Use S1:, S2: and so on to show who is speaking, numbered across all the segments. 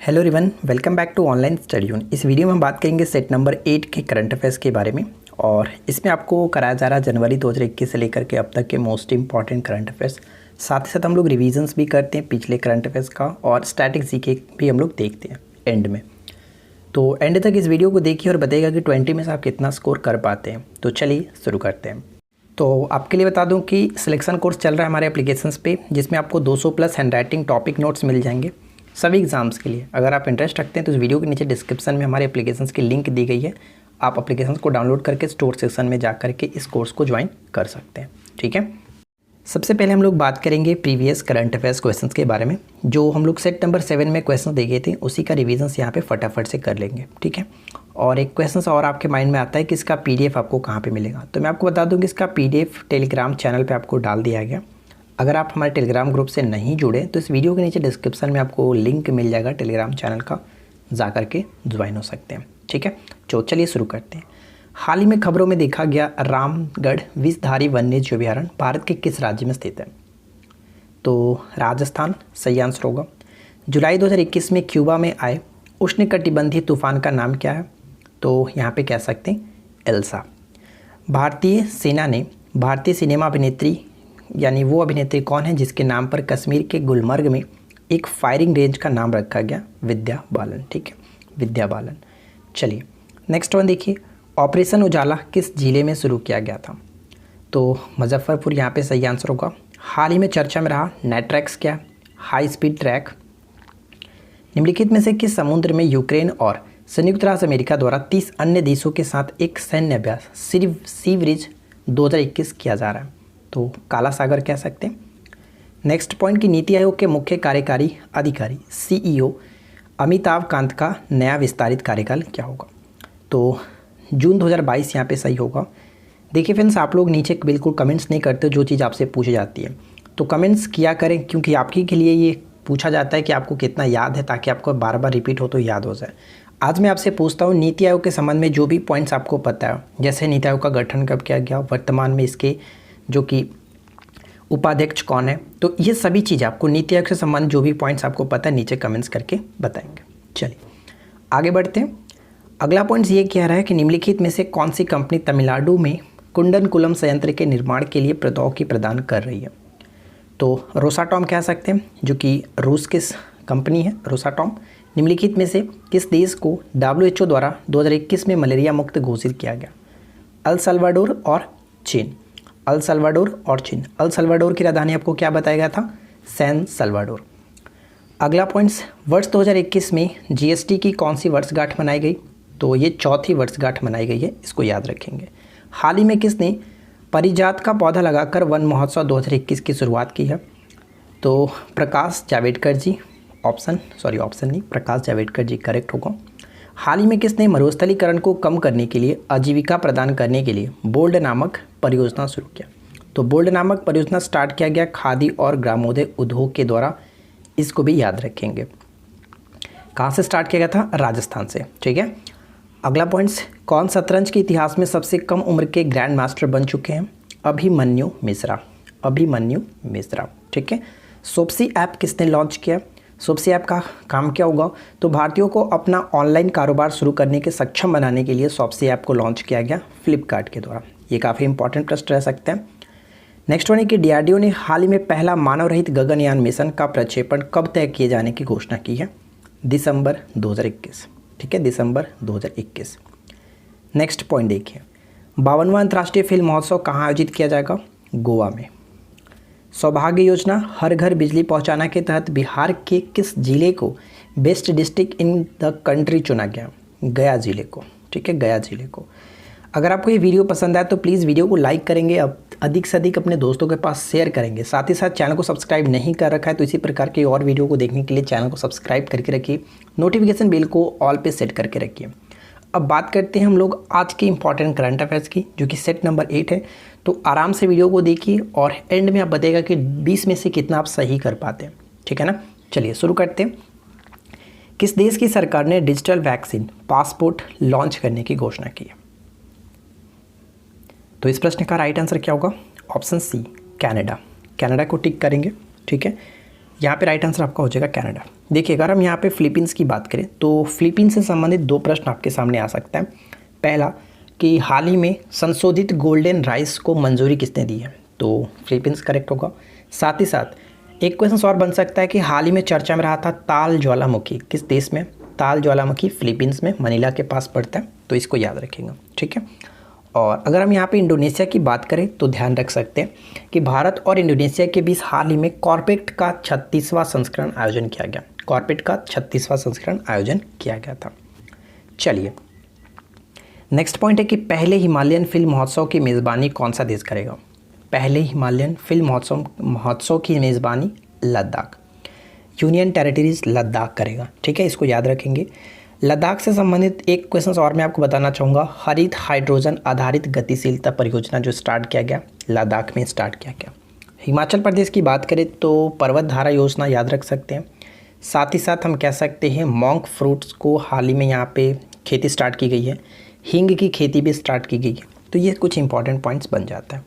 S1: Hello everyone, welcome back to online study यून। इस video में हम बात करेंगे सेट नंबर 8 के करंट अफेयर्स के बारे में। और इसमें आपको कराया जा रहा है जनवरी 2021 से लेकर के अब तक के मोस्ट इंपॉर्टेंट करंट अफेयर्स। साथ ही साथ हम लोग रिविजन्स भी करते हैं पिछले करंट अफेयर्स का, और स्टैटिक जीके भी हम लोग देखते हैं एंड में। तो एंड तक इस वीडियो को देखिए और बताइएगा कि 20 में से आप कितना स्कोर कर पाते हैं। तो चलिए शुरू करते हैं। तो आपके लिए बता दूं कि सिलेक्शन कोर्स चल रहा है हमारे एप्लीकेशंस पे, जिसमें आपको 200 प्लस हैंडराइटिंग टॉपिक नोट्स मिल जाएंगे सभी एग्जाम्स के लिए। अगर आप इंटरेस्ट रखते हैं तो इस वीडियो के नीचे डिस्क्रिप्शन में हमारे एप्लीकेशंस की लिंक दी गई है। आप एप्लीकेशंस को डाउनलोड करके स्टोर सेक्शन में जा करके इस कोर्स को ज्वाइन कर सकते हैं। ठीक है, सबसे पहले हम लोग बात करेंगे प्रीवियस करंट अफेयर्स क्वेश्चंस के बारे में। जो हम लोग सेट नंबर 7 में क्वेश्चन दे गए थे उसी का रिविजन्स यहाँ पे फटाफट से कर लेंगे। ठीक है, और एक क्वेश्चन और आपके माइंड में आता है कि इसका PDF आपको कहाँ पे मिलेगा। तो मैं आपको बता दूँ कि इसका PDF टेलीग्राम चैनल पे आपको डाल दिया गया। अगर आप हमारे टेलीग्राम ग्रुप से नहीं जुड़े तो इस वीडियो के नीचे डिस्क्रिप्शन में आपको लिंक मिल जाएगा टेलीग्राम चैनल का, जा करके ज्वाइन हो सकते हैं। ठीक है, तो चलिए शुरू करते हैं। हाल ही में खबरों में देखा गया रामगढ़ विषधारी वन्यजीव अभयारण्य भारत के किस राज्य में स्थित है? तो राजस्थान सही आंसर होगा। जुलाई 2021 में क्यूबा में आए उष्णकटिबंधीय तूफान का नाम क्या है? तो यहाँ पे कह सकते हैं एल्सा। भारतीय सेना ने भारतीय सिनेमा अभिनेत्री यानी वो अभिनेत्री कौन है जिसके नाम पर कश्मीर के गुलमर्ग में एक फायरिंग रेंज का नाम रखा गया? विद्या बालन। ठीक है, विद्या बालन। चलिए नेक्स्ट वन देखिए, ऑपरेशन उजाला किस जिले में शुरू किया गया था? तो मुजफ्फरपुर यहाँ पे सही आंसर होगा। हाल ही में चर्चा में रहा नेट्रैक्स क्या? High speed track. निम्नलिखित में से किस समुद्र में यूक्रेन और संयुक्त राज्य अमेरिका द्वारा 30 अन्य देशों के साथ एक सैन्य अभ्यास सी ब्रिज 2021 किया जा रहा है? तो काला सागर कह सकते हैं। नेक्स्ट पॉइंट की नीति आयोग के मुख्य कार्यकारी अधिकारी CEO अमिताभ कांत का नया विस्तारित कार्यकाल क्या होगा? तो जून 2022 यहाँ पे सही होगा। देखिए फ्रेंड्स, आप लोग नीचे बिल्कुल कमेंट्स नहीं करते जो चीज़ आपसे पूछी जाती है, तो कमेंट्स किया करें, क्योंकि आपके के लिए ये पूछा जाता है कि आपको कितना याद है, ताकि आपको बार बार रिपीट हो तो याद हो जाए। आज मैं आपसे पूछता हूँ नीति आयोग के संबंध में जो भी पॉइंट्स आपको पता है, जैसे नीति आयोग का गठन कब किया गया, वर्तमान में इसके जो कि उपाध्यक्ष कौन है, तो ये सभी चीज़ें आपको नीति आयोग से संबंधित जो भी पॉइंट्स आपको पता है नीचे कमेंट्स करके बताएंगे। चलिए आगे बढ़ते हैं। अगला पॉइंट्स ये कह रहा है कि निम्नलिखित में से कौन सी कंपनी तमिलनाडु में कुंडनकुलम संयंत्र के निर्माण के लिए प्रौद्योगिकी प्रदान कर रही है? तो रोसाटॉम कह सकते हैं, जो कि रूस की कंपनी है रोसाटॉम। निम्नलिखित में से किस देश को WHO द्वारा 2021 में मलेरिया मुक्त घोषित किया गया? अल सल्वाडोर और चीन। अल सल्वाडोर और चीन। अल सल्वाडोर की राजधानी आपको क्या बताया गया था? San Salvador. अगला पॉइंट्स, वर्ष 2021 में GST की कौन सी वर्षगांठ मनाई गई? तो ये चौथी वर्षगांठ मनाई गई है, इसको याद रखेंगे। हाल ही में किसने परिजात का पौधा लगाकर वन महोत्सव 2021 की शुरुआत की है? तो प्रकाश जावड़ेकर जी। ऑप्शन नहीं, प्रकाश जावड़ेकर जी करेक्ट होगा। हाल ही में किसने मरुस्थलीकरण को कम करने के लिए आजीविका प्रदान करने के लिए बोल्ड नामक परियोजना शुरू किया? तो बोल्ड नामक परियोजना स्टार्ट किया गया खादी और ग्रामोद्योग उद्योग के द्वारा, इसको भी याद रखेंगे। कहाँ से स्टार्ट किया गया था? राजस्थान से। ठीक है, अगला पॉइंट्स, कौन शतरंज के इतिहास में सबसे कम उम्र के ग्रैंड मास्टर बन चुके हैं? अभिमन्यु मिश्रा। ठीक है, सोप्सी ऐप किसने लॉन्च किया? सोप्सी ऐप का काम क्या होगा? तो भारतीयों को अपना ऑनलाइन कारोबार शुरू करने के सक्षम बनाने के लिए सोप्सी ऐप को लॉन्च किया गया फ्लिपकार्ट के द्वारा। ये काफ़ी इंपॉर्टेंट प्रश्न रह सकते हैं। नेक्स्ट वन है कि DRDO ने हाल ही में पहला मानव रहित गगनयान मिशन का प्रक्षेपण कब तय किए जाने की घोषणा की है? दिसंबर 2021। ठीक है, दिसंबर 2021। नेक्स्ट पॉइंट देखिए, 52वां अंतर्राष्ट्रीय फिल्म महोत्सव कहाँ आयोजित किया जाएगा? गोवा में। सौभाग्य योजना हर घर बिजली पहुंचाना के तहत बिहार के किस जिले को best district in the country चुना गया? गया जिले को। ठीक है, गया जिले को। अगर आपको ये वीडियो पसंद आए तो प्लीज़ वीडियो को लाइक करेंगे, अब अधिक से अधिक अपने दोस्तों के पास शेयर करेंगे। साथ ही साथ चैनल को सब्सक्राइब नहीं कर रखा है तो इसी प्रकार की और वीडियो को देखने के लिए चैनल को सब्सक्राइब करके रखिए, नोटिफिकेशन बेल को ऑल पे सेट करके रखिए। अब बात करते हैं हम लोग आज के इंपॉर्टेंट करंट अफेयर्स की, जो कि सेट नंबर 8 है। तो आराम से वीडियो को देखिए और एंड में आप बताइएगा कि 20 में से कितना आप सही कर पाते हैं। ठीक है ना, चलिए शुरू करते हैं। किस देश की सरकार ने डिजिटल वैक्सीन पासपोर्ट लॉन्च करने की घोषणा की है? तो इस प्रश्न का राइट आंसर क्या होगा? Option C, Canada. कनाडा को टिक करेंगे। ठीक है, यहाँ पे राइट आंसर आपका हो जाएगा कनाडा। देखिए अगर हम यहाँ पे फिलीपींस की बात करें तो फिलीपींस से संबंधित दो प्रश्न आपके सामने आ सकता है। पहला कि हाल ही में संशोधित गोल्डन राइस को मंजूरी किसने दी है, तो फिलीपींस करेक्ट होगा। साथ ही साथ एक क्वेश्चन और बन सकता है कि हाल ही में चर्चा में रहा था ताल ज्वालामुखी किस देश में, ताल ज्वालामुखी फिलीपींस में, मनीला के पास पड़ता है, तो इसको याद रखेंगे, ठीक है। और अगर हम यहाँ पे इंडोनेशिया की बात करें तो ध्यान रख सकते हैं कि भारत और इंडोनेशिया के बीच हाल ही में कॉर्पेट का 36वां संस्करण आयोजन किया गया, कॉर्पेट का 36वां संस्करण आयोजन किया गया था। चलिए नेक्स्ट पॉइंट है कि पहले हिमालयन फिल्म महोत्सव की मेज़बानी कौन सा देश करेगा। पहले हिमालयन फिल्म महोत्सव की मेज़बानी लद्दाख, यूनियन टेरिटरीज लद्दाख करेगा, ठीक है, इसको याद रखेंगे। लद्दाख से संबंधित एक क्वेश्चन और मैं आपको बताना चाहूँगा, हरित हाइड्रोजन आधारित गतिशीलता परियोजना जो स्टार्ट किया गया लद्दाख में स्टार्ट किया गया। हिमाचल प्रदेश की बात करें तो पर्वत धारा योजना याद रख सकते हैं। साथ ही साथ हम कह सकते हैं मॉन्क फ्रूट्स को हाल ही में यहाँ पे खेती स्टार्ट की गई है, हींग की खेती भी स्टार्ट की गई है, तो ये कुछ इंपॉर्टेंट पॉइंट्स बन जाता है।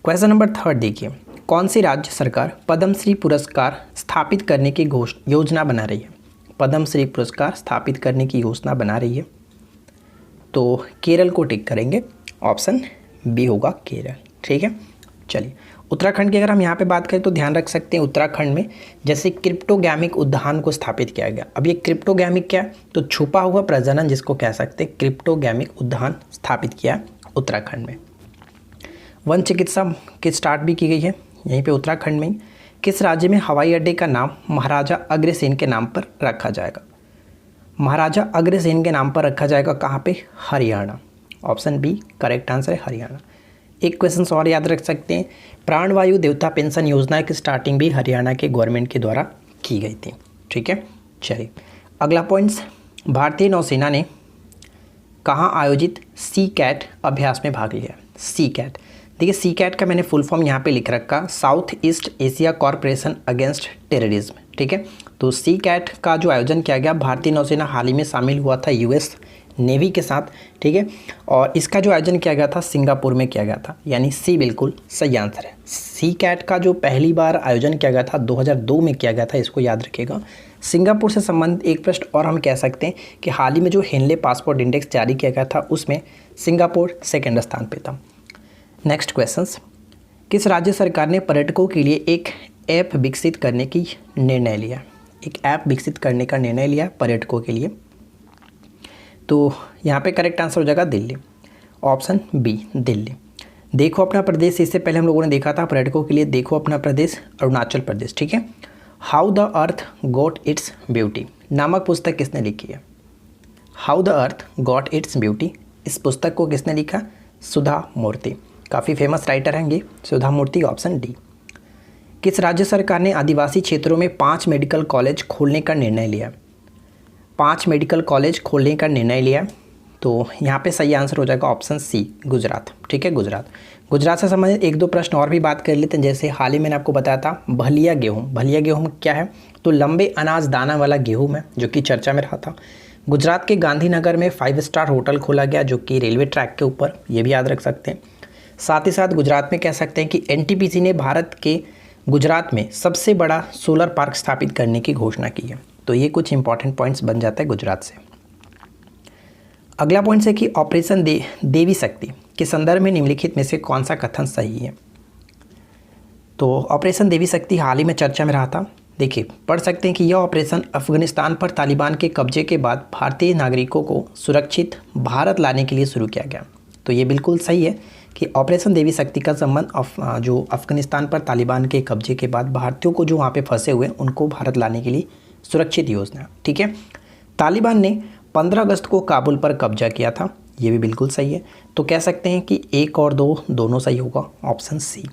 S1: क्वेश्चन नंबर 3 देखिए, कौन सी राज्य सरकार पद्मश्री पुरस्कार स्थापित करने की योजना बना रही है। पद्मश्री पुरस्कार स्थापित करने की योजना बना रही है, तो केरल को टिक करेंगे, ऑप्शन बी होगा केरल, ठीक है। चलिए उत्तराखंड की अगर हम यहाँ पे बात करें तो ध्यान रख सकते हैं उत्तराखंड में जैसे क्रिप्टोगैमिक उद्यान को स्थापित किया गया। अब ये क्रिप्टोगैमिक क्या है, तो छुपा हुआ प्रजनन जिसको कह सकते हैं, क्रिप्टोगैमिक उद्यान स्थापित किया उत्तराखंड में। वन चिकित्सा की स्टार्ट भी की गई है यहीं पे उत्तराखंड में ही। किस राज्य में हवाई अड्डे का नाम महाराजा अग्रसेन के नाम पर रखा जाएगा। महाराजा अग्रसेन के नाम पर रखा जाएगा कहाँ पे, Haryana, option B correct answer है हरियाणा। एक क्वेश्चन और याद रख सकते हैं, प्राणवायु देवता पेंशन योजना की स्टार्टिंग भी हरियाणा के गवर्नमेंट के द्वारा की गई थी, ठीक है। चलिए अगला पॉइंट्स, भारतीय नौसेना ने कहाँ आयोजित सी कैट अभ्यास में भाग लिया। सी कैट, देखिए सी कैट का मैंने फुल फॉर्म यहाँ पे लिख रखा, south east Asia corporation against terrorism, ठीक है। तो सी कैट का जो आयोजन किया गया, भारतीय नौसेना हाल ही में शामिल हुआ था यूएस नेवी के साथ, ठीक है। और इसका जो आयोजन किया गया था सिंगापुर में किया गया था, यानी सी बिल्कुल सही आंसर है। सी कैट का जो पहली बार आयोजन किया गया था 2002 में किया गया था, इसको याद रखिएगा। सिंगापुर से संबंधित एक प्रश्न और हम कह सकते हैं कि हाल ही में जो हेनले पासपोर्ट इंडेक्स जारी किया गया था उसमें सिंगापुर सेकेंड स्थान पर था। नेक्स्ट क्वेश्चंस, किस राज्य सरकार ने पर्यटकों के लिए एक ऐप विकसित करने की निर्णय लिया। एक ऐप विकसित करने का निर्णय लिया पर्यटकों के लिए, तो यहाँ पे करेक्ट आंसर हो जाएगा दिल्ली, ऑप्शन बी दिल्ली। देखो अपना प्रदेश, इससे पहले हम लोगों ने देखा था पर्यटकों के लिए देखो अपना प्रदेश अरुणाचल प्रदेश, ठीक है। How the earth got its beauty नामक पुस्तक किसने लिखी है। How the earth got its beauty, इस पुस्तक को किसने लिखा, सुधा मूर्ति, काफ़ी फेमस राइटर हैं ये सुधा मूर्ति, ऑप्शन डी। किस राज्य सरकार ने आदिवासी क्षेत्रों में 5 मेडिकल कॉलेज खोलने का निर्णय लिया। 5 मेडिकल कॉलेज खोलने का निर्णय लिया, तो यहाँ पे सही आंसर हो जाएगा ऑप्शन सी गुजरात, ठीक है गुजरात। गुजरात से संबंधित एक दो प्रश्न और भी बात कर लेते हैं, जैसे हाल ही मैंने आपको बताया था भलिया गेहूँ। भलिया गेहूँ क्या है, तो लंबे अनाज दाना वाला गेहूँ है जो कि चर्चा में रहा था। गुजरात के गांधीनगर में 5 स्टार होटल खोला गया जो कि रेलवे ट्रैक के ऊपर, ये भी याद रख सकते हैं। साथ ही साथ गुजरात में कह सकते हैं कि एनटीपीसी ने भारत के गुजरात में सबसे बड़ा सोलर पार्क स्थापित करने की घोषणा की है, तो ये कुछ इंपॉर्टेंट पॉइंट्स बन जाता है गुजरात से। अगला पॉइंट है कि ऑपरेशन देवी शक्ति के संदर्भ में निम्नलिखित में से कौन सा कथन सही है। तो ऑपरेशन देवी शक्ति हाल ही में चर्चा में रहा था। देखिए पढ़ सकते हैं कि यह ऑपरेशन अफगानिस्तान पर तालिबान के कब्जे के बाद भारतीय नागरिकों को सुरक्षित भारत लाने के लिए शुरू किया गया, तो ये बिल्कुल सही है कि ऑपरेशन देवी शक्ति का संबंध जो अफगानिस्तान पर तालिबान के कब्जे के बाद भारतीयों को जो वहाँ पे फंसे हुए उनको भारत लाने के लिए सुरक्षित योजना, ठीक है। तालिबान ने 15 अगस्त को काबुल पर कब्जा किया था, ये भी बिल्कुल सही है, तो कह सकते हैं कि 1 और 2 दोनों सही होगा, ऑप्शन सी।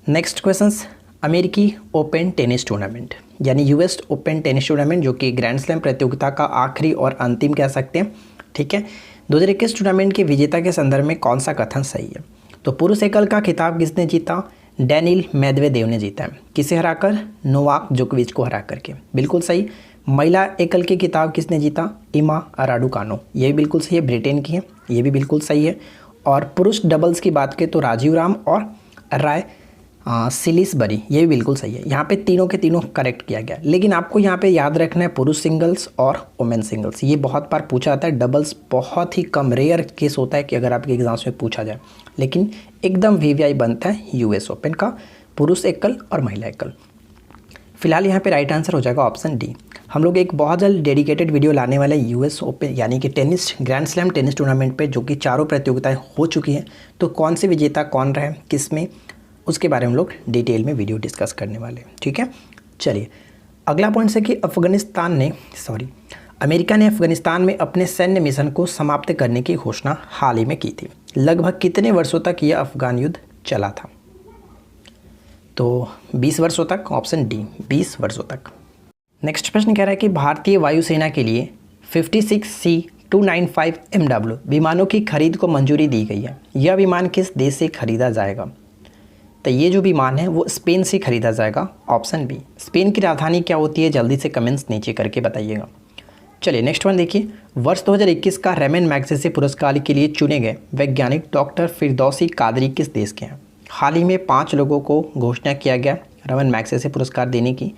S1: नेक्स्ट क्वेश्चंस, अमेरिकी ओपन टेनिस टूर्नामेंट यानी यूएस ओपन टेनिस टूर्नामेंट जो कि ग्रैंड स्लैम प्रतियोगिता का आखिरी और अंतिम कह सकते हैं, ठीक है। 2021 टूर्नामेंट के विजेता के संदर्भ में कौन सा कथन सही है। तो पुरुष एकल का खिताब किसने जीता, डैनिल मेदवेदेव ने जीता है, किसे हराकर, नोवाक जोकोविच को हरा करके, बिल्कुल सही। महिला एकल की खिताब किसने जीता, इमा राडुकानो, ये भी बिल्कुल सही है, ब्रिटेन की है, ये भी बिल्कुल सही है। और पुरुष डबल्स की बात करें तो राजीव राम और राय सिलिसबरी, ये भी बिल्कुल सही है। यहाँ पे तीनों के तीनों करेक्ट किया गया, लेकिन आपको यहाँ पे याद रखना है पुरुष सिंगल्स और वुमेन सिंगल्स, ये बहुत बार पूछा जाता है। डबल्स बहुत ही कम, रेयर केस होता है कि अगर आपके एग्जाम्स में पूछा जाए, लेकिन एकदम वीवीआई बनता है यूएस ओपन का, पुरुष एकल और महिला एकल। फिलहाल यहाँ पे राइट आंसर हो जाएगा ऑप्शन डी। हम लोग एक बहुत जल्द डेडिकेटेड वीडियो लाने वाले हैं यूएस ओपन यानी कि tennis, grand slam tennis tournament पे, जो कि चारों प्रतियोगिताएं हो चुकी हैं। तो कौन से विजेता कौन रहे किस में, उसके बारे में हम लोग डिटेल में वीडियो डिस्कस करने वाले हैं। ठीक है, चलिए अगला पॉइंट है कि अमेरिका ने अफगानिस्तान में अपने सैन्य मिशन को समाप्त करने की घोषणा हाल ही में की थी। लगभग कितने वर्षों तक यह अफगान युद्ध चला था? तो 20 वर्षों तक, ऑप्शन डी 20 वर्षों तक। नेक्स्ट प्रश्न कह रहा है कि भारतीय वायुसेना के लिए 56C295 MW विमानों की खरीद को मंजूरी दी गई है। यह विमान किस देश से खरीदा जाएगा? तो ये जो विमान है वो स्पेन से खरीदा जाएगा, ऑप्शन बी। स्पेन की राजधानी क्या होती है? जल्दी से कमेंट्स नीचे करके बताइएगा। चलिए नेक्स्ट वन देखिए, वर्ष 2021 का रमन मैग्सेसे पुरस्कार के लिए चुने गए वैज्ञानिक डॉक्टर फिरदौसी कादरी किस देश के हैं? हाल ही में 5 लोगों को घोषणा किया गया रमन मैग्सेसे पुरस्कार देने की,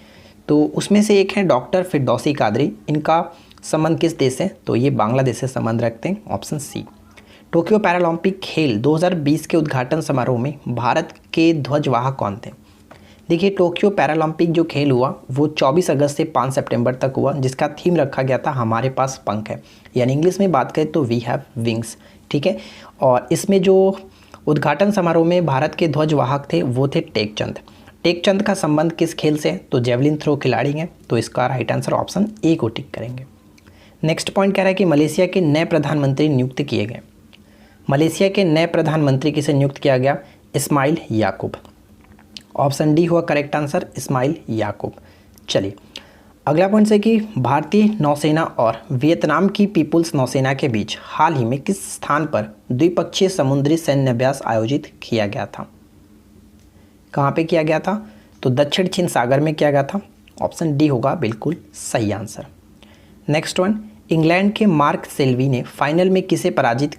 S1: तो उसमें से एक है डॉक्टर फिरदौसी कादरी। इनका संबंध किस देश से? तो ये बांग्लादेश से संबंध रखते हैं, ऑप्शन सी। टोक्यो पैरालंपिक खेल 2020 के उद्घाटन समारोह में भारत के ध्वजवाहक कौन थे? देखिए टोक्यो पैरालंपिक जो खेल हुआ वो 24 अगस्त से 5 सितंबर तक हुआ, जिसका थीम रखा गया था हमारे पास पंख है, यानी इंग्लिश में बात करें तो वी हैव विंग्स। ठीक है, और इसमें जो उद्घाटन समारोह में भारत के ध्वजवाहक थे वो थे टेकचंद। टेकचंद का संबंध किस खेल से? तो जेवलिन थ्रो खिलाड़ी हैं, तो इसका राइट आंसर ऑप्शन ए को टिक करेंगे। नेक्स्ट पॉइंट कह रहा है कि मलेशिया के नए प्रधानमंत्री नियुक्त किए गए। मलेशिया के नए प्रधानमंत्री किसे नियुक्त किया गया? इस्माइल याकूब, ऑप्शन डी हुआ करेक्ट आंसर, इस्माइल याकूब। चलिए अगला पॉइंट है कि भारतीय नौसेना और वियतनाम की पीपुल्स नौसेना के बीच हाल ही में किस स्थान पर द्विपक्षीय समुद्री सैन्य अभ्यास आयोजित किया गया था? कहाँ पे किया गया था? तो दक्षिण चीन सागर में किया गया था, ऑप्शन डी होगा बिल्कुल सही आंसर। नेक्स्ट वन, इंग्लैंड के मार्क सेल्वी ने फाइनल में किसे पराजित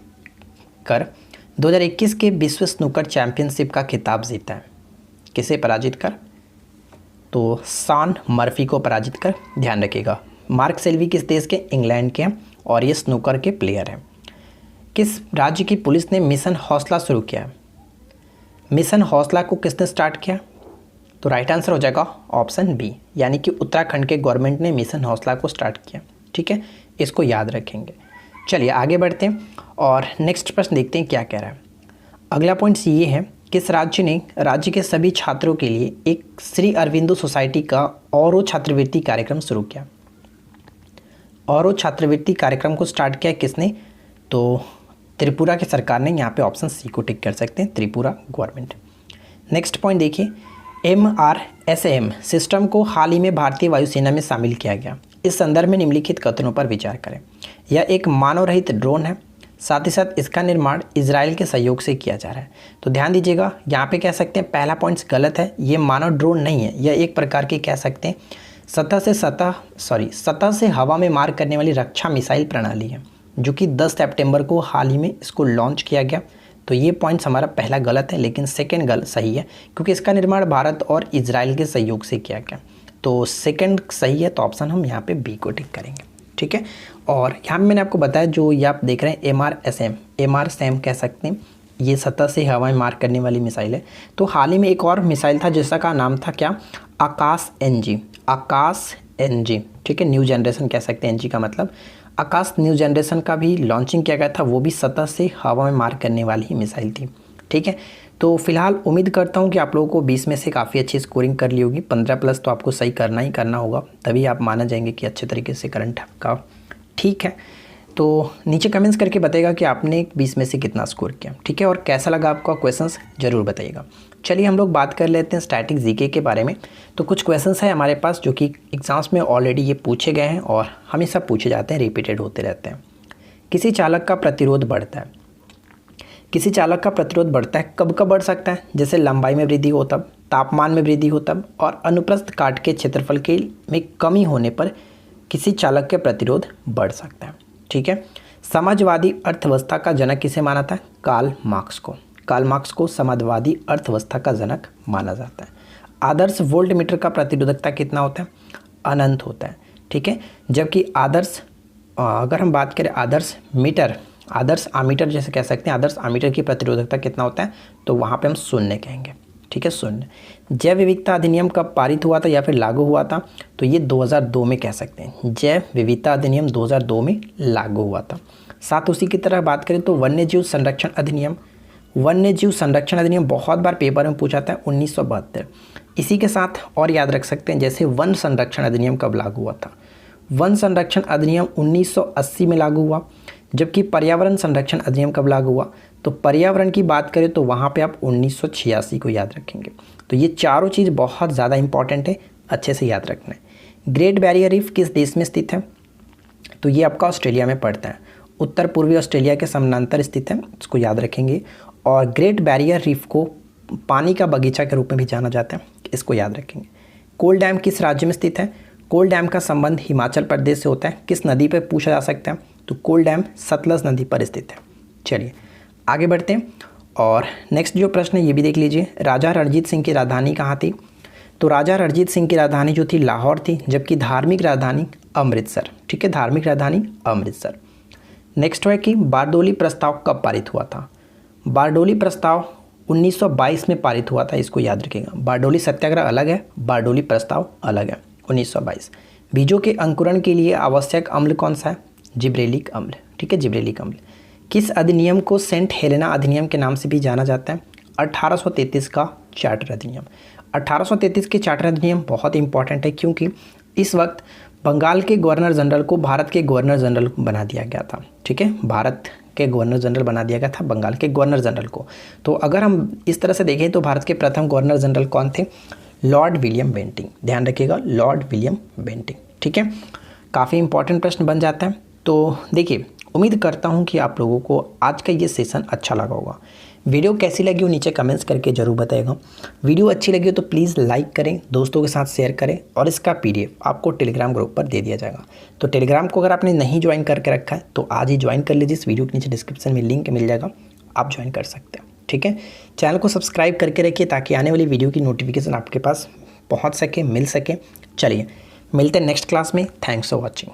S1: कर 2021 के विश्व स्नूकर चैंपियनशिप का खिताब जीता है? किसे पराजित कर? तो शॉन मर्फी को पराजित कर। ध्यान रखिएगा मार्क सेल्वी किस देश के? इंग्लैंड के हैं और ये स्नूकर के प्लेयर हैं। किस राज्य की पुलिस ने मिशन हौसला शुरू किया है? मिशन हौसला को किसने स्टार्ट किया? तो राइट आंसर हो जाएगा ऑप्शन बी, यानी कि उत्तराखंड के गवर्नमेंट ने मिशन हौसला को स्टार्ट किया। ठीक है, इसको याद रखेंगे। चलिए आगे बढ़ते हैं और नेक्स्ट प्रश्न देखते हैं क्या कह रहा है। अगला पॉइंट ये है, किस राज्य ने राज्य के सभी छात्रों के लिए एक श्री अरविंदो सोसाइटी का औरो छात्रवृत्ति कार्यक्रम शुरू किया? औरो छात्रवृत्ति कार्यक्रम को स्टार्ट किया किसने? तो त्रिपुरा की सरकार ने। यहाँ पे ऑप्शन सी को टिक कर सकते हैं, त्रिपुरा गवर्नमेंट। नेक्स्ट पॉइंट देखिए, MRSAM सिस्टम को हाल ही में भारतीय वायुसेना में शामिल किया गया। इस संदर्भ में निम्नलिखित कथनों पर विचार करें। यह एक मानव रहित ड्रोन है, साथ ही साथ इसका निर्माण इजराइल के सहयोग से किया जा रहा है। तो ध्यान दीजिएगा, यहाँ पे कह सकते हैं पहला पॉइंट्स गलत है, ये मानव ड्रोन नहीं है, यह एक प्रकार की कह सकते हैं सतह से हवा में मार करने वाली रक्षा मिसाइल प्रणाली है, जो कि 10 सितंबर को हाल ही में इसको लॉन्च किया गया। तो ये पॉइंट्स हमारा पहला गलत है, लेकिन सेकंड गलत सही है, क्योंकि इसका निर्माण भारत और इजराइल के सहयोग से किया गया। तो सेकंड सही है, तो ऑप्शन हम यहाँ पे बी को टिक करेंगे। ठीक है, और यहाँ पे मैंने आपको बताया जो ये आप देख रहे हैं MRSAM कह सकते हैं, ये सतह से हवा में मार करने वाली मिसाइल है। तो हाल ही में एक और मिसाइल था जिसका नाम था क्या? आकाश NG। ठीक है, न्यू जनरेशन कह सकते हैं, NG का मतलब आकाश न्यू जनरेशन का भी लॉन्चिंग किया गया था, वो भी सतह से हवा में मार करने वाली ही मिसाइल थी। ठीक है, तो फिलहाल उम्मीद करता हूँ कि आप लोगों को 20 में से काफ़ी अच्छी स्कोरिंग कर ली होगी। 15 प्लस तो आपको सही करना ही करना होगा, तभी आप माना जाएंगे कि अच्छे तरीके से करंट आपका ठीक है। तो नीचे कमेंट्स करके बताइएगा कि आपने 20 में से कितना स्कोर किया। ठीक है, और कैसा लगा आपका क्वेश्चंस ज़रूर बताइएगा। चलिए हम लोग बात कर लेते हैं स्टैटिक जीके के बारे में। तो कुछ क्वेश्चंस हैं हमारे पास जो कि एग्जाम्स में ऑलरेडी ये पूछे गए हैं और हमेशा पूछे जाते हैं, रिपीटेड होते रहते हैं। किसी चालक का प्रतिरोध बढ़ता है। किसी चालक का प्रतिरोध बढ़ता है कब कब बढ़ सकता है? जैसे लंबाई में वृद्धि हो तब, तापमान में वृद्धि हो तब, और अनुप्रस्थ काट के क्षेत्रफल के में कमी होने पर किसी चालक के प्रतिरोध बढ़ सकता है। ठीक है, समाजवादी अर्थव्यवस्था का जनक किसे माना था? कार्ल मार्क्स को। कार्ल मार्क्स को समाजवादी अर्थव्यवस्था का जनक माना जाता है। आदर्श वोल्ट मीटर का प्रतिरोधकता कितना होता है? अनंत होता है, ठीक है। जबकि अगर हम बात करें आदर्श आमीटर जैसे कह सकते हैं, आदर्श आमीटर की प्रतिरोधकता कितना होता है? तो वहाँ पे हम शून्य कहेंगे, ठीक है, शून्य। जैव विविधता अधिनियम कब पारित हुआ था या फिर लागू हुआ था? तो ये 2002 में कह सकते हैं। जैव विविधता अधिनियम 2002 में लागू हुआ था। साथ उसी की तरह बात करें तो वन्यजीव संरक्षण अधिनियम बहुत बार पेपर में पूछा था, 1972। इसी के साथ और याद रख सकते हैं, जैसे वन संरक्षण अधिनियम कब लागू हुआ था? वन संरक्षण अधिनियम 1980 में लागू हुआ। जबकि पर्यावरण संरक्षण अधिनियम कब लागू हुआ? तो पर्यावरण की बात करें तो वहाँ पे आप 1986 को याद रखेंगे। तो ये चारों चीज़ बहुत ज़्यादा इंपॉर्टेंट है, अच्छे से याद रखना है। ग्रेट बैरियर रीफ किस देश में स्थित है? तो ये आपका ऑस्ट्रेलिया में पड़ता है, उत्तर पूर्वी ऑस्ट्रेलिया के समानांतर स्थित है, इसको याद रखेंगे। और ग्रेट बैरियर रीफ को पानी का बगीचा के रूप में भी जाना जाता है, इसको याद रखेंगे। कोल डैम किस राज्य में स्थित है? कोल डैम का संबंध हिमाचल प्रदेश से होता है। किस नदी पर पूछा जा सकता है? तो कोल डैम सतलज नदी पर स्थित है। चलिए आगे बढ़ते हैं और नेक्स्ट जो प्रश्न है ये भी देख लीजिए। राजा रणजीत सिंह की राजधानी कहाँ थी? तो राजा रणजीत सिंह की राजधानी जो थी लाहौर थी, जबकि धार्मिक राजधानी अमृतसर, ठीक है, धार्मिक राजधानी अमृतसर। नेक्स्ट है कि बारडोली प्रस्ताव कब पारित हुआ था? बारडोली प्रस्ताव 1922 में पारित हुआ था, इसको याद रखिएगा। बारडोली सत्याग्रह अलग है, बारडोली प्रस्ताव अलग है, 1922। बीजों के अंकुरण के लिए आवश्यक अम्ल कौन सा है? जिब्रेलिक अम्ल, ठीक है, जिब्रेलिक अम्ल। किस अधिनियम को सेंट हेलेना अधिनियम के नाम से भी जाना जाता है? 1833 का चार्टर अधिनियम। 1833 के चार्टर अधिनियम बहुत इंपॉर्टेंट है, क्योंकि इस वक्त बंगाल के गवर्नर जनरल को भारत के गवर्नर जनरल बना दिया गया था, ठीक है, भारत के गवर्नर जनरल बना दिया गया था बंगाल के गवर्नर जनरल को। तो अगर हम इस तरह से देखें तो भारत के प्रथम गवर्नर जनरल कौन थे? लॉर्ड विलियम बेंटिंग, ध्यान रखिएगा, लॉर्ड विलियम बेंटिंग, ठीक है। काफ़ी इंपॉर्टेंट प्रश्न बन जाता है। तो देखिए, उम्मीद करता हूँ कि आप लोगों को आज का ये सेशन अच्छा लगा होगा। वीडियो कैसी लगी हो नीचे कमेंट्स करके ज़रूर बताइएगा। वीडियो अच्छी लगी हो तो प्लीज़ लाइक करें, दोस्तों के साथ शेयर करें, और इसका PDF आपको टेलीग्राम ग्रुप पर दे दिया जाएगा। तो टेलीग्राम को अगर आपने नहीं ज्वाइन करके रखा है तो आज ही ज्वाइन कर लीजिए। इस वीडियो के नीचे डिस्क्रिप्शन में लिंक मिल जाएगा, आप ज्वाइन कर सकते हैं, ठीक है। चैनल को सब्सक्राइब करके रखिए ताकि आने वाली वीडियो की नोटिफिकेशन आपके पास पहुँच सके, मिल सके। चलिए मिलते हैं नेक्स्ट क्लास में। Thanks for watching.